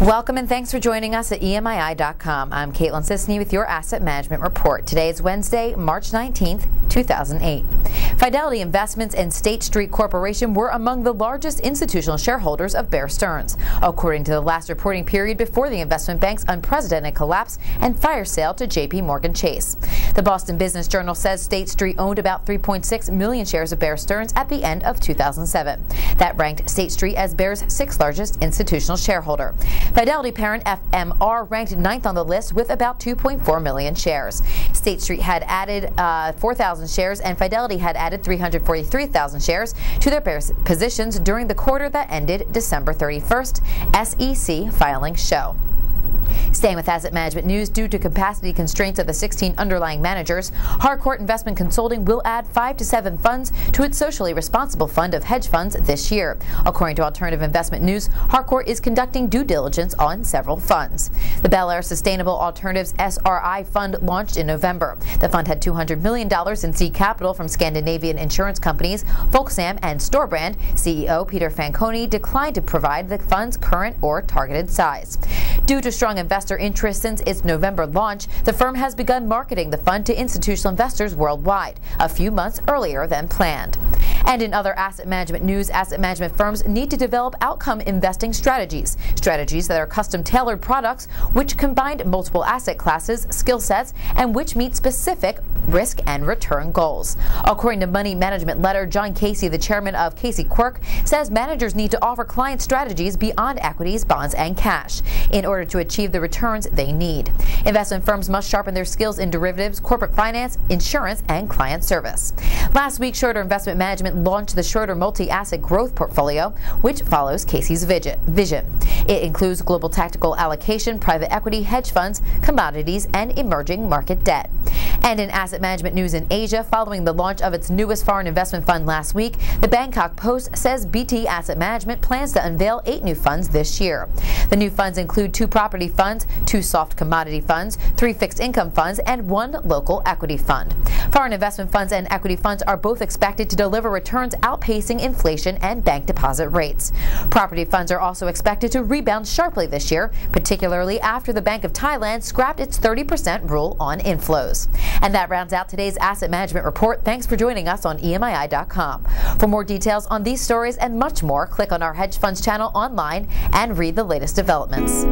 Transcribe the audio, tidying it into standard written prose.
Welcome and thanks for joining us at EMII.com. I'm Caitlin Sisney with your Asset Management Report. Today is Wednesday, March 19th, 2008. Fidelity Investments and State Street Corporation were among the largest institutional shareholders of Bear Stearns, according to the last reporting period before the investment bank's unprecedented collapse and fire sale to J.P. Morgan Chase. The Boston Business Journal says State Street owned about 3.6 million shares of Bear Stearns at the end of 2007. That ranked State Street as Bear's sixth largest institutional shareholder. Fidelity parent FMR ranked ninth on the list with about 2.4 million shares. State Street had added 4,000 shares and Fidelity had added 343,000 shares to their Bear positions during the quarter that ended December 31st, SEC filings show. Staying with asset management news, due to capacity constraints of the 16 underlying managers, Harcourt Investment Consulting will add 5 to 7 funds to its socially responsible fund of hedge funds this year. According to Alternative Investment News, Harcourt is conducting due diligence on several funds. The Bel Air Sustainable Alternatives SRI Fund launched in November. The fund had $200 million in seed capital from Scandinavian insurance companies Folksam and Storebrand. CEO Peter Fanconi declined to provide the fund's current or targeted size. Due to strong investor interest since its November launch, the firm has begun marketing the fund to institutional investors worldwide, a few months earlier than planned. And in other asset management news, asset management firms need to develop outcome investing strategies that are custom-tailored products which combine multiple asset classes, skill sets, and which meet specific risk and return goals. According to Money Management Letter, John Casey, the chairman of Casey Quirk, says managers need to offer client strategies beyond equities, bonds, and cash in order to achieve the returns they need. Investment firms must sharpen their skills in derivatives, corporate finance, insurance, and client service. Last week, Schroeder Investment Management launched the Schroeder Multi-Asset Growth Portfolio, which follows Casey's vision. It includes global tactical allocation, private equity, hedge funds, commodities, and emerging market debt. And in asset management news in Asia, following the launch of its newest foreign investment fund last week, the Bangkok Post says BT Asset Management plans to unveil 8 new funds this year. The new funds include 2 property funds, 2 soft commodity funds, 3 fixed income funds, and 1 local equity fund. Foreign investment funds and equity funds are both expected to deliver returns outpacing inflation and bank deposit rates. Property funds are also expected to rebound sharply this year, particularly after the Bank of Thailand scrapped its 30% rule on inflows. And that rounds out today's Asset Management Report. Thanks for joining us on EMII.com. For more details on these stories and much more, click on our Hedge Funds channel online and read the latest developments.